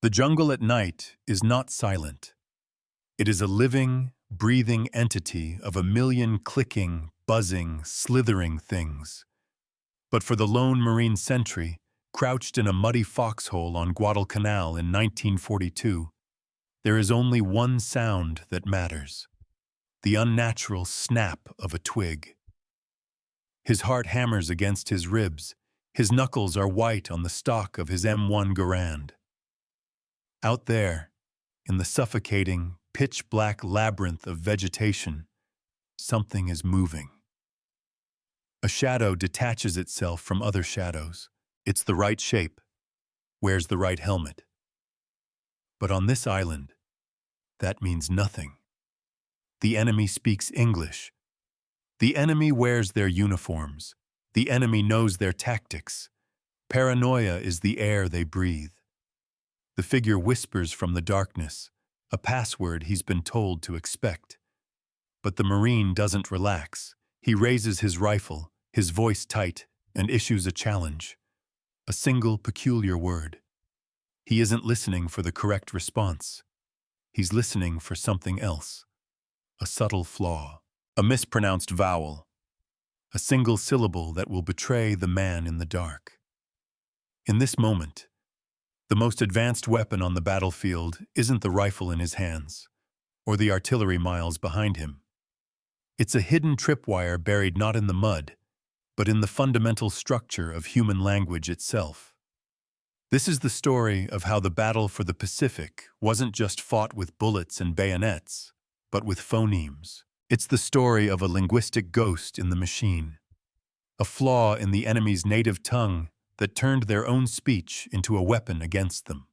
The jungle at night is not silent. It is a living, breathing entity of a million clicking, buzzing, slithering things. But for the lone marine sentry, crouched in a muddy foxhole on Guadalcanal in 1942, there is only one sound that matters: the unnatural snap of a twig. His heart hammers against his ribs. His knuckles are white on the stock of his M1 Garand. Out there, in the suffocating, pitch-black labyrinth of vegetation, something is moving. A shadow detaches itself from other shadows. It's the right shape, wears the right helmet. But on this island, that means nothing. The enemy speaks English. The enemy wears their uniforms. The enemy knows their tactics. Paranoia is the air they breathe. The figure whispers from the darkness, a password he's been told to expect. But the Marine doesn't relax. He raises his rifle, his voice tight, and issues a challenge. A single, peculiar word. He isn't listening for the correct response. He's listening for something else. A subtle flaw. A mispronounced vowel. A single syllable that will betray the man in the dark. In this moment, the most advanced weapon on the battlefield isn't the rifle in his hands, or the artillery miles behind him. It's a hidden tripwire buried not in the mud, but in the fundamental structure of human language itself. This is the story of how the battle for the Pacific wasn't just fought with bullets and bayonets, but with phonemes. It's the story of a linguistic ghost in the machine, a flaw in the enemy's native tongue that turned their own speech into a weapon against them.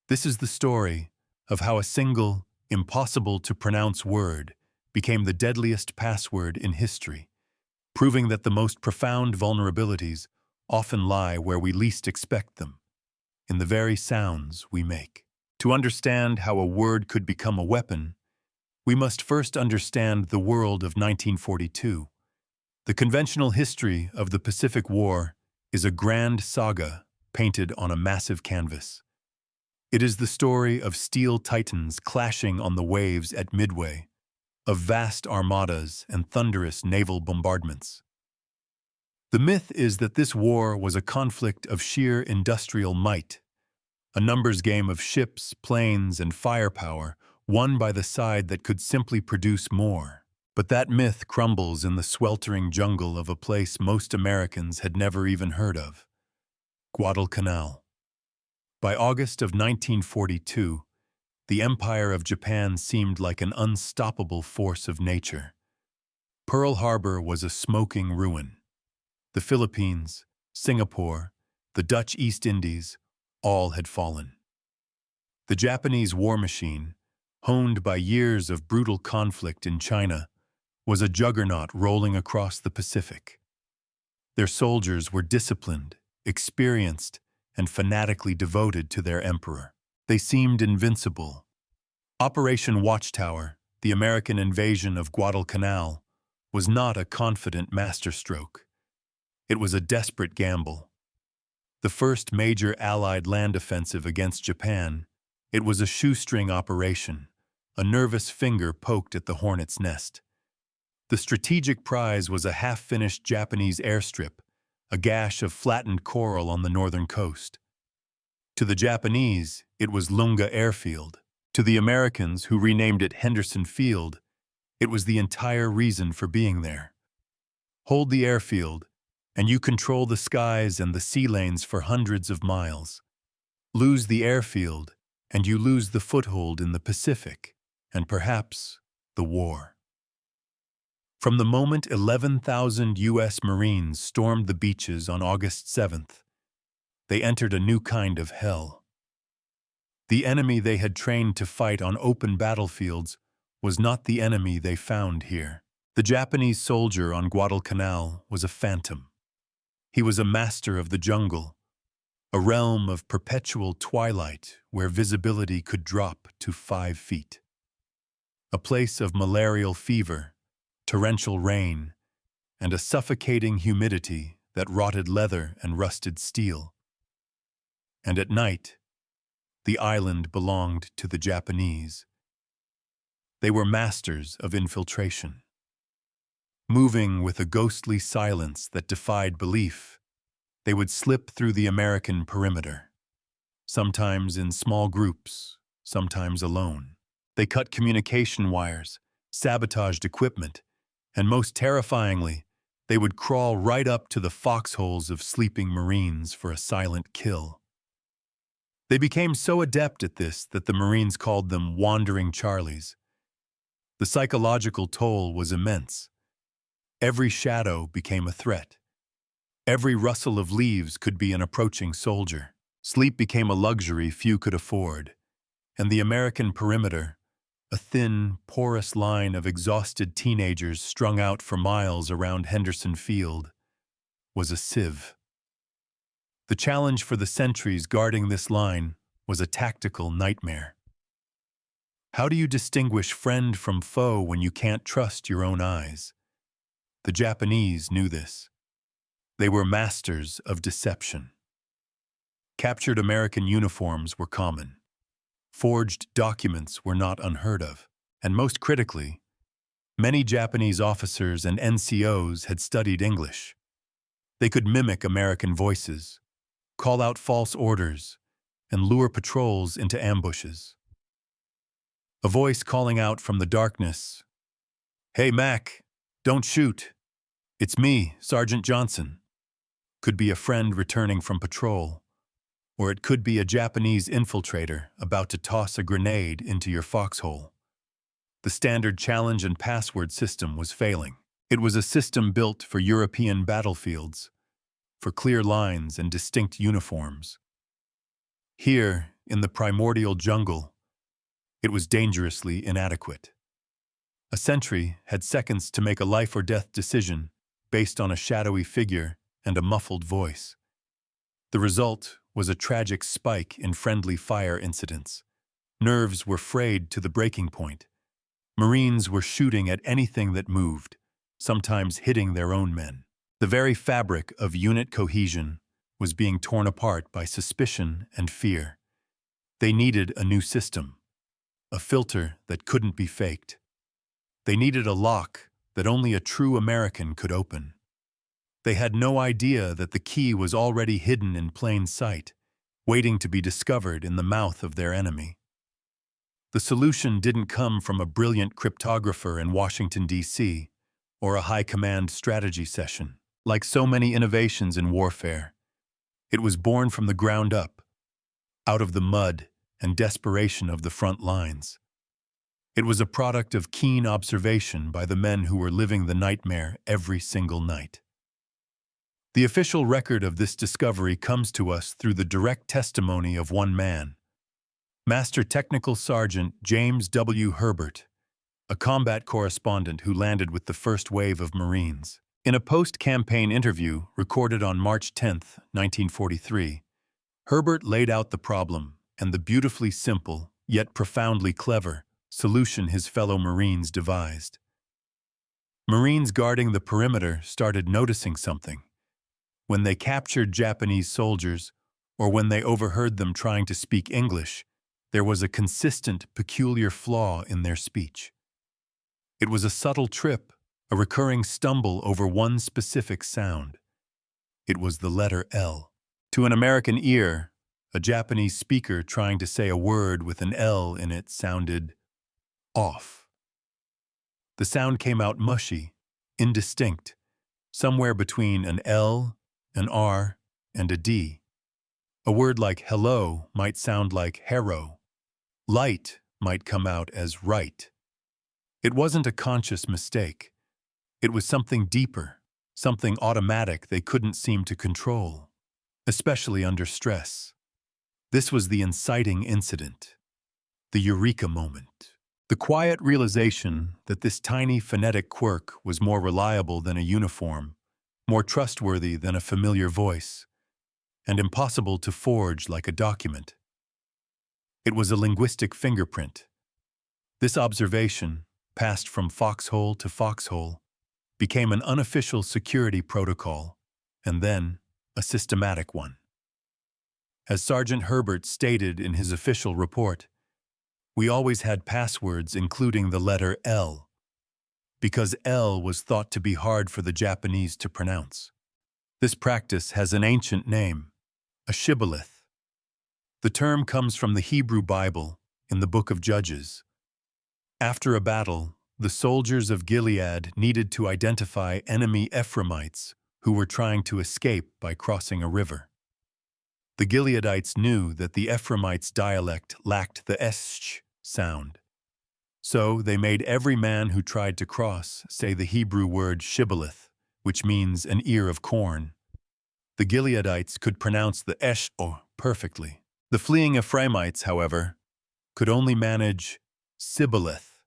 This is the story of how a single, impossible-to-pronounce word became the deadliest password in history, proving that the most profound vulnerabilities often lie where we least expect them, in the very sounds we make. To understand how a word could become a weapon, we must first understand the world of 1942. The conventional history of the Pacific War is a grand saga painted on a massive canvas. It is the story of steel titans clashing on the waves at Midway, of vast armadas and thunderous naval bombardments. The myth is that this war was a conflict of sheer industrial might, a numbers game of ships, planes, and firepower won by the side that could simply produce more. But that myth crumbles in the sweltering jungle of a place most Americans had never even heard of: Guadalcanal. By August of 1942, the Empire of Japan seemed like an unstoppable force of nature. Pearl Harbor was a smoking ruin. The Philippines, Singapore, the Dutch East Indies, all had fallen. The Japanese war machine, honed by years of brutal conflict in China, was a juggernaut rolling across the Pacific. Their soldiers were disciplined, experienced, and fanatically devoted to their emperor. They seemed invincible. Operation Watchtower, the American invasion of Guadalcanal, was not a confident masterstroke. It was a desperate gamble. The first major Allied land offensive against Japan, it was a shoestring operation, a nervous finger poked at the hornet's nest. The strategic prize was a half-finished Japanese airstrip, a gash of flattened coral on the northern coast. To the Japanese, it was Lunga Airfield. To the Americans, who renamed it Henderson Field, it was the entire reason for being there. Hold the airfield, and you control the skies and the sea lanes for hundreds of miles. Lose the airfield, and you lose the foothold in the Pacific, and perhaps the war. From the moment 11,000 U.S. Marines stormed the beaches on August 7th, they entered a new kind of hell. The enemy they had trained to fight on open battlefields was not the enemy they found here. The Japanese soldier on Guadalcanal was a phantom. He was a master of the jungle, a realm of perpetual twilight where visibility could drop to 5 feet. A place of malarial fever, torrential rain, and a suffocating humidity that rotted leather and rusted steel. And at night, the island belonged to the Japanese. They were masters of infiltration. Moving with a ghostly silence that defied belief, they would slip through the American perimeter, sometimes in small groups, sometimes alone. They cut communication wires, sabotaged equipment, and most terrifyingly, they would crawl right up to the foxholes of sleeping Marines for a silent kill. They became so adept at this that the Marines called them Wandering Charlies. The psychological toll was immense. Every shadow became a threat. Every rustle of leaves could be an approaching soldier. Sleep became a luxury few could afford, and the American perimeter, a thin, porous line of exhausted teenagers strung out for miles around Henderson Field, was a sieve. The challenge for the sentries guarding this line was a tactical nightmare. How do you distinguish friend from foe when you can't trust your own eyes? The Japanese knew this. They were masters of deception. Captured American uniforms were common. Forged documents were not unheard of. And most critically, many Japanese officers and NCOs had studied English. They could mimic American voices, call out false orders, and lure patrols into ambushes. A voice calling out from the darkness, "Hey, Mac, don't shoot. It's me, Sergeant Johnson," could be a friend returning from patrol, or it could be a Japanese infiltrator about to toss a grenade into your foxhole. The standard challenge and password system was failing. It was a system built for European battlefields, for clear lines and distinct uniforms. Here, in the primordial jungle, it was dangerously inadequate. A sentry had seconds to make a life-or-death decision based on a shadowy figure and a muffled voice. The result was a tragic spike in friendly fire incidents. Nerves were frayed to the breaking point. Marines were shooting at anything that moved, sometimes hitting their own men. The very fabric of unit cohesion was being torn apart by suspicion and fear. They needed a new system, a filter that couldn't be faked. They needed a lock that only a true American could open. They had no idea that the key was already hidden in plain sight, waiting to be discovered in the mouth of their enemy. The solution didn't come from a brilliant cryptographer in Washington, D.C., or a high-command strategy session. Like so many innovations in warfare, it was born from the ground up, out of the mud and desperation of the front lines. It was a product of keen observation by the men who were living the nightmare every single night. The official record of this discovery comes to us through the direct testimony of one man, Master Technical Sergeant James W. Herbert, a combat correspondent who landed with the first wave of Marines. In a post-campaign interview recorded on March 10, 1943, Herbert laid out the problem and the beautifully simple, yet profoundly clever, solution his fellow Marines devised. Marines guarding the perimeter started noticing something. When they captured Japanese soldiers, or when they overheard them trying to speak English, there was a consistent, peculiar flaw in their speech. It was a subtle trip, a recurring stumble over one specific sound. It was the letter L. To an American ear, a Japanese speaker trying to say a word with an L in it sounded off. The sound came out mushy, indistinct, somewhere between an L, an R, and a D. A word like hello might sound like hero. Light might come out as right. It wasn't a conscious mistake. It was something deeper, something automatic they couldn't seem to control, especially under stress. This was the inciting incident, the eureka moment, the quiet realization that this tiny phonetic quirk was more reliable than a uniform, more trustworthy than a familiar voice, and impossible to forge like a document. It was a linguistic fingerprint. This observation, passed from foxhole to foxhole, became an unofficial security protocol, and then a systematic one. As Sergeant Herbert stated in his official report, we always had passwords including the letter L, because L was thought to be hard for the Japanese to pronounce. This practice has an ancient name, a shibboleth. The term comes from the Hebrew Bible in the Book of Judges. After a battle, the soldiers of Gilead needed to identify enemy Ephraimites who were trying to escape by crossing a river. The Gileadites knew that the Ephraimites' dialect lacked the sh sound. So they made every man who tried to cross say the Hebrew word shibboleth, which means an ear of corn. The Gileadites could pronounce the sh-o perfectly. The fleeing Ephraimites, however, could only manage sibboleth.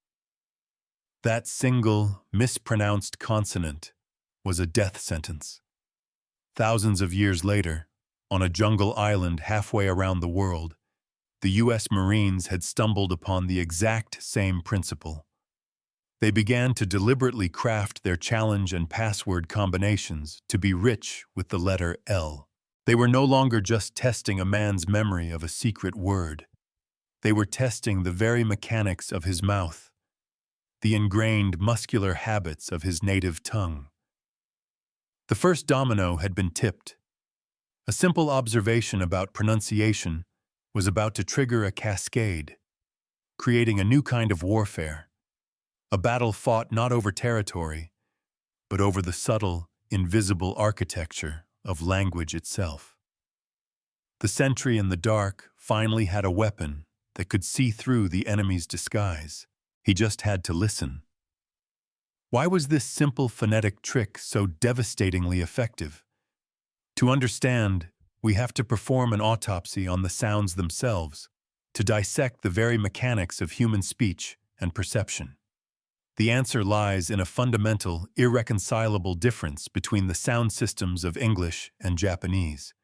That single, mispronounced consonant was a death sentence. Thousands of years later, on a jungle island halfway around the world, the U.S. Marines had stumbled upon the exact same principle. They began to deliberately craft their challenge and password combinations to be rich with the letter L. They were no longer just testing a man's memory of a secret word. They were testing the very mechanics of his mouth, the ingrained muscular habits of his native tongue. The first domino had been tipped. A simple observation about pronunciation was about to trigger a cascade, creating a new kind of warfare, a battle fought not over territory, but over the subtle, invisible architecture of language itself. The sentry in the dark finally had a weapon that could see through the enemy's disguise. He just had to listen. Why was this simple phonetic trick so devastatingly effective? To understand, we have to perform an autopsy on the sounds themselves, to dissect the very mechanics of human speech and perception. The answer lies in a fundamental, irreconcilable difference between the sound systems of English and Japanese.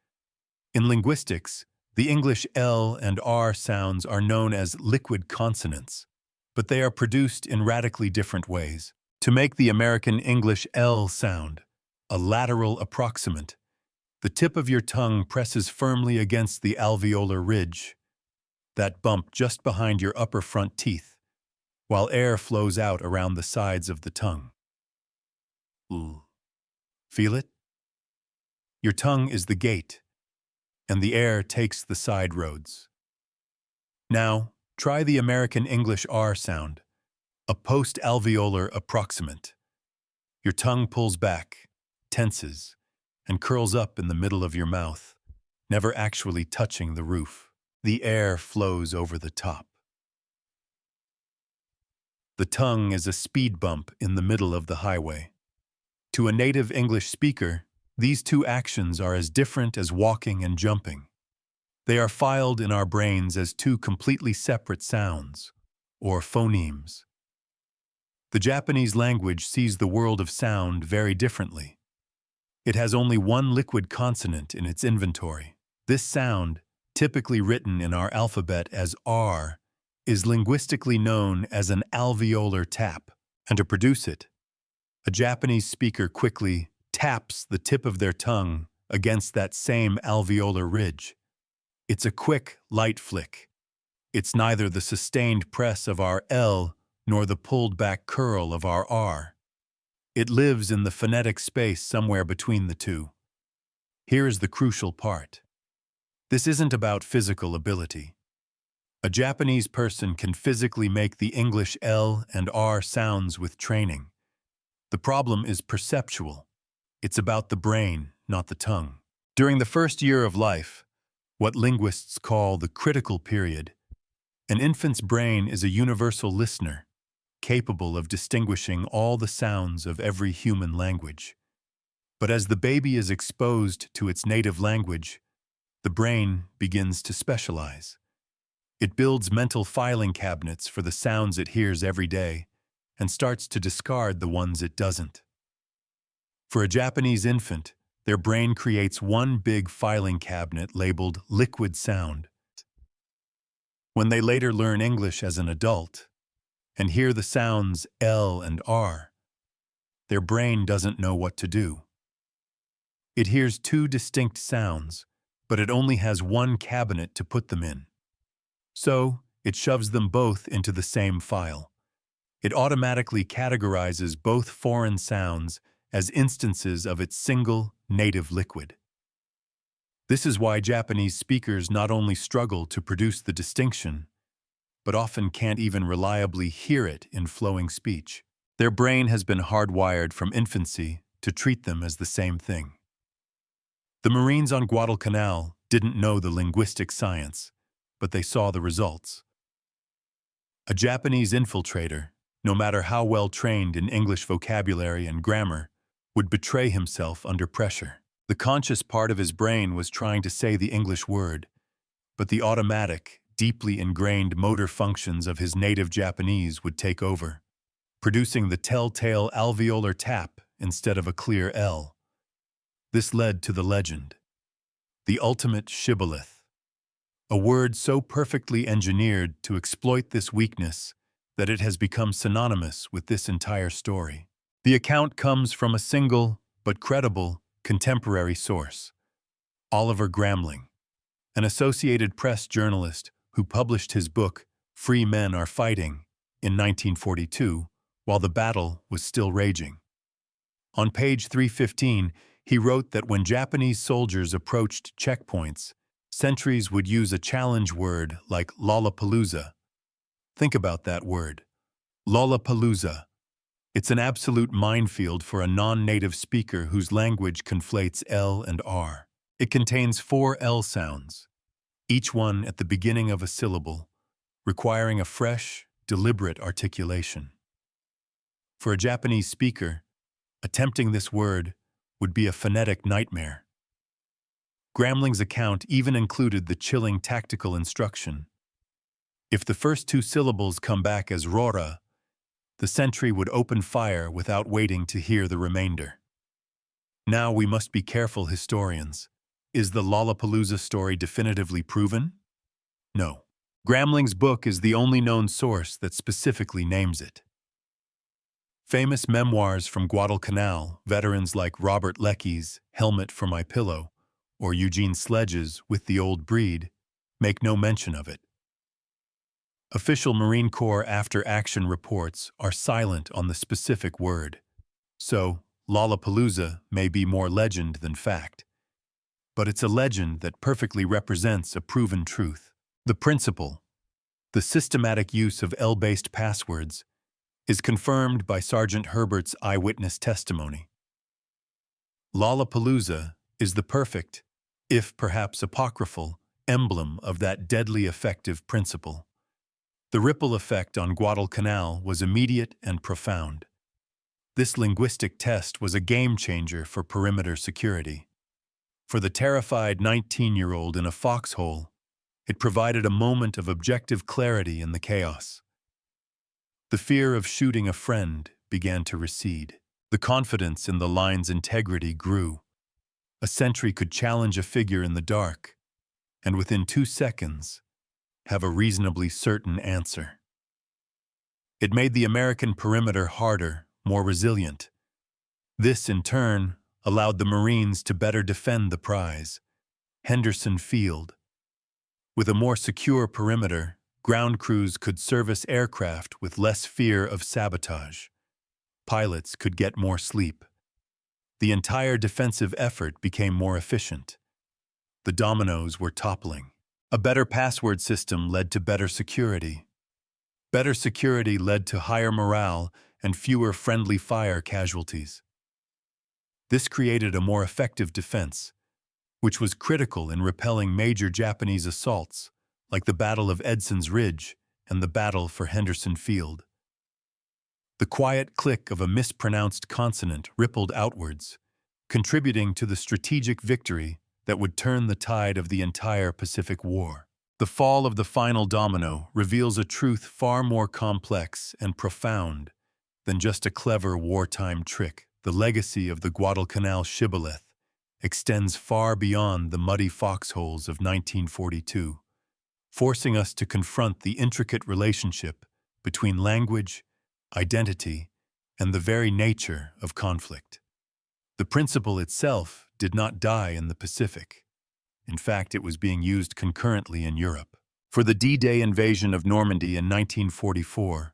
In linguistics, the English L and R sounds are known as liquid consonants, but they are produced in radically different ways. To make the American English L sound, a lateral approximant, the tip of your tongue presses firmly against the alveolar ridge, that bump just behind your upper front teeth, while air flows out around the sides of the tongue. Feel it? Your tongue is the gate, and the air takes the side roads. Now, try the American English R sound, a post-alveolar approximant. Your tongue pulls back, tenses, and curls up in the middle of your mouth, never actually touching the roof. The air flows over the top. The tongue is a speed bump in the middle of the highway. To a native English speaker, these two actions are as different as walking and jumping. They are filed in our brains as two completely separate sounds, or phonemes. The Japanese language sees the world of sound very differently. It has only one liquid consonant in its inventory. This sound, typically written in our alphabet as R, is linguistically known as an alveolar tap, and to produce it, a Japanese speaker quickly taps the tip of their tongue against that same alveolar ridge. It's a quick, light flick. It's neither the sustained press of our L nor the pulled-back curl of our R. It lives in the phonetic space somewhere between the two. Here is the crucial part. This isn't about physical ability. A Japanese person can physically make the English L and R sounds with training. The problem is perceptual. It's about the brain, not the tongue. During the first year of life, what linguists call the critical period, an infant's brain is a universal listener, capable of distinguishing all the sounds of every human language. But as the baby is exposed to its native language, the brain begins to specialize. It builds mental filing cabinets for the sounds it hears every day and starts to discard the ones it doesn't. For a Japanese infant, their brain creates one big filing cabinet labeled liquid sound. When they later learn English as an adult and hear the sounds L and R, their brain doesn't know what to do. It hears two distinct sounds, but it only has one cabinet to put them in. So, it shoves them both into the same file. It automatically categorizes both foreign sounds as instances of its single, native liquid. This is why Japanese speakers not only struggle to produce the distinction, but often can't even reliably hear it in flowing speech. Their brain has been hardwired from infancy to treat them as the same thing. The Marines on Guadalcanal didn't know the linguistic science, but they saw the results. A Japanese infiltrator, no matter how well trained in English vocabulary and grammar, would betray himself under pressure. The conscious part of his brain was trying to say the English word, but the automatic, deeply ingrained motor functions of his native Japanese would take over, producing the telltale alveolar tap instead of a clear L. This led to the legend, the ultimate shibboleth, a word so perfectly engineered to exploit this weakness that it has become synonymous with this entire story. The account comes from a single, but credible, contemporary source, Oliver Gramling, an Associated Press journalist who published his book, Free Men Are Fighting, in 1942, while the battle was still raging. On page 315, he wrote that when Japanese soldiers approached checkpoints, sentries would use a challenge word like Lollapalooza. Think about that word, Lollapalooza. It's an absolute minefield for a non-native speaker whose language conflates L and R. It contains 4 L sounds, each one at the beginning of a syllable, requiring a fresh, deliberate articulation. For a Japanese speaker, attempting this word would be a phonetic nightmare. Gramling's account even included the chilling tactical instruction. If the first 2 syllables come back as rora, the sentry would open fire without waiting to hear the remainder. Now we must be careful historians. Is the Lollapalooza story definitively proven? No. Gramling's book is the only known source that specifically names it. Famous memoirs from Guadalcanal, veterans like Robert Leckie's Helmet for My Pillow or Eugene Sledge's With the Old Breed, make no mention of it. Official Marine Corps after-action reports are silent on the specific word, so Lollapalooza may be more legend than fact. But it's a legend that perfectly represents a proven truth. The principle, the systematic use of L-based passwords, is confirmed by Sergeant Herbert's eyewitness testimony. Lollapalooza is the perfect, if perhaps apocryphal, emblem of that deadly effective principle. The ripple effect on Guadalcanal was immediate and profound. This linguistic test was a game-changer for perimeter security. For the terrified 19-year-old in a foxhole, it provided a moment of objective clarity in the chaos. The fear of shooting a friend began to recede. The confidence in the line's integrity grew. A sentry could challenge a figure in the dark, and within 2 seconds, have a reasonably certain answer. It made the American perimeter harder, more resilient. This, in turn, allowed the Marines to better defend the prize, Henderson Field. With a more secure perimeter, ground crews could service aircraft with less fear of sabotage. Pilots could get more sleep. The entire defensive effort became more efficient. The dominoes were toppling. A better password system led to better security. Better security led to higher morale and fewer friendly fire casualties. This created a more effective defense, which was critical in repelling major Japanese assaults, like the Battle of Edson's Ridge and the battle for Henderson Field. The quiet click of a mispronounced consonant rippled outwards, contributing to the strategic victory that would turn the tide of the entire Pacific War. The fall of the final domino reveals a truth far more complex and profound than just a clever wartime trick. The legacy of the Guadalcanal shibboleth extends far beyond the muddy foxholes of 1942, forcing us to confront the intricate relationship between language, identity, and the very nature of conflict. The principle itself did not die in the Pacific. In fact, it was being used concurrently in Europe. For the D-Day invasion of Normandy in 1944,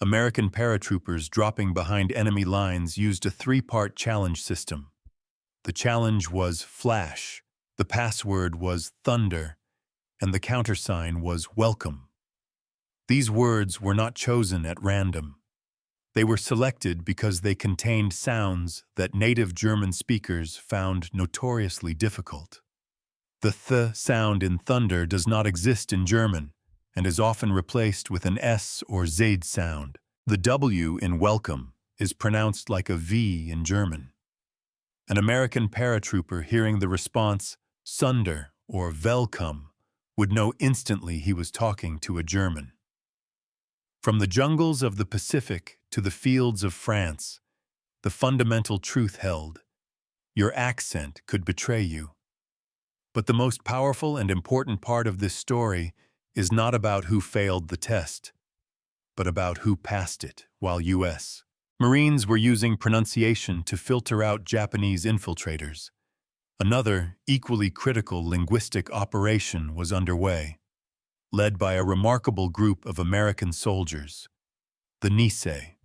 American paratroopers dropping behind enemy lines used a three-part challenge system. The challenge was Flash, the password was Thunder, and the countersign was Welcome. These words were not chosen at random. They were selected because they contained sounds that native German speakers found notoriously difficult. The th sound in thunder does not exist in German and is often replaced with an s or z sound. The w in welcome is pronounced like a v in German. An American paratrooper hearing the response Sunder or Welcome would know instantly he was talking to a German. From the jungles of the Pacific to the fields of France, the fundamental truth held: your accent could betray you. But the most powerful and important part of this story is not about who failed the test, but about who passed it, while U.S. Marines were using pronunciation to filter out Japanese infiltrators. Another, equally critical linguistic operation was underway, led by a remarkable group of American soldiers, the Nisei.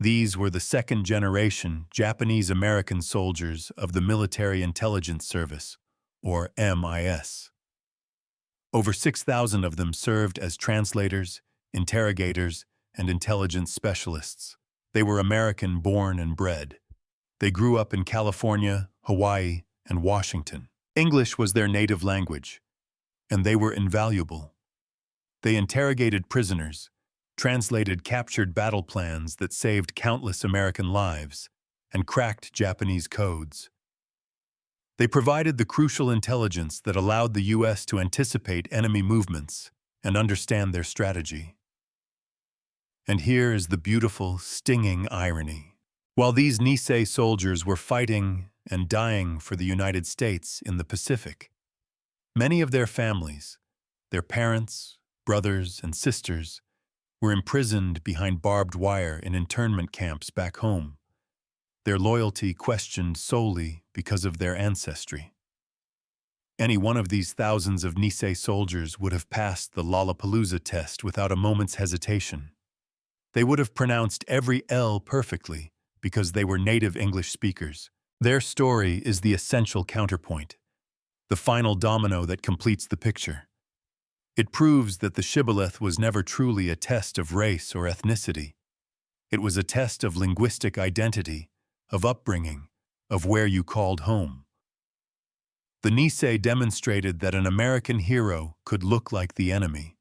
These were the second-generation Japanese-American soldiers of the Military Intelligence Service, or MIS. Over 6,000 of them served as translators, interrogators, and intelligence specialists. They were American-born and bred. They grew up in California, Hawaii, and Washington. English was their native language, and they were invaluable. They interrogated prisoners, translated captured battle plans that saved countless American lives, and cracked Japanese codes. They provided the crucial intelligence that allowed the U.S. to anticipate enemy movements and understand their strategy. And here is the beautiful, stinging irony. While these Nisei soldiers were fighting and dying for the United States in the Pacific, many of their families, their parents, brothers, and sisters, were imprisoned behind barbed wire in internment camps back home, their loyalty questioned solely because of their ancestry. Any one of these thousands of Nisei soldiers would have passed the Lollapalooza test without a moment's hesitation. They would have pronounced every L perfectly because they were native English speakers. Their story is the essential counterpoint, the final domino that completes the picture. It proves that the shibboleth was never truly a test of race or ethnicity. It was a test of linguistic identity, of upbringing, of where you called home. The Nisei demonstrated that an American hero could look like the enemy.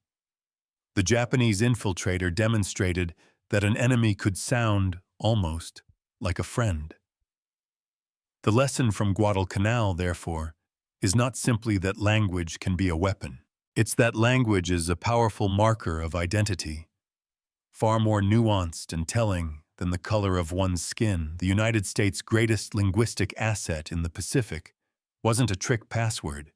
The Japanese infiltrator demonstrated that an enemy could sound, almost, like a friend. The lesson from Guadalcanal, therefore, is not simply that language can be a weapon. It's that language is a powerful marker of identity. Far more nuanced and telling than the color of one's skin, the United States' greatest linguistic asset in the Pacific wasn't a trick password.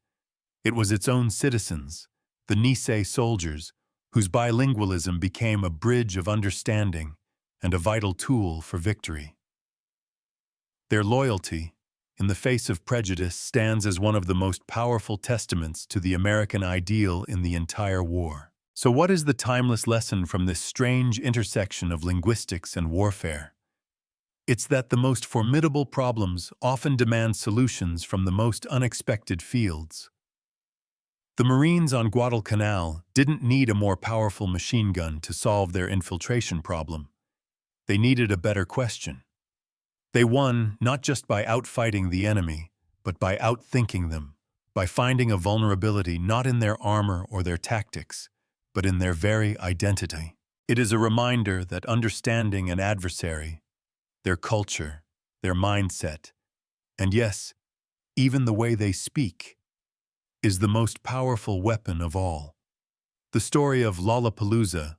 It was its own citizens, the Nisei soldiers, whose bilingualism became a bridge of understanding and a vital tool for victory. Their loyalty, in the face of prejudice, stands as one of the most powerful testaments to the American ideal in the entire war. So what is the timeless lesson from this strange intersection of linguistics and warfare? It's that the most formidable problems often demand solutions from the most unexpected fields. The Marines on Guadalcanal didn't need a more powerful machine gun to solve their infiltration problem. They needed a better question. They won not just by outfighting the enemy, but by outthinking them, by finding a vulnerability not in their armor or their tactics, but in their very identity. It is a reminder that understanding an adversary, their culture, their mindset, and yes, even the way they speak, is the most powerful weapon of all. The story of Lollapalooza,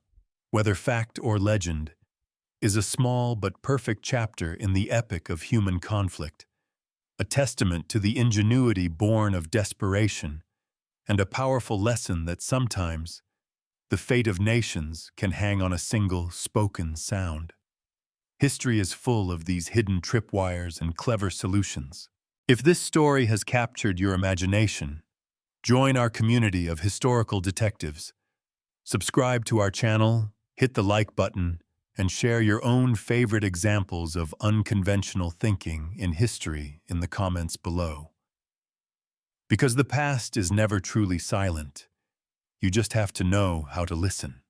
whether fact or legend, is a small but perfect chapter in the epic of human conflict, a testament to the ingenuity born of desperation, and a powerful lesson that sometimes the fate of nations can hang on a single spoken sound. History is full of these hidden tripwires and clever solutions. If this story has captured your imagination, join our community of historical detectives. Subscribe to our channel, hit the like button, and share your own favorite examples of unconventional thinking in history in the comments below. Because the past is never truly silent, you just have to know how to listen.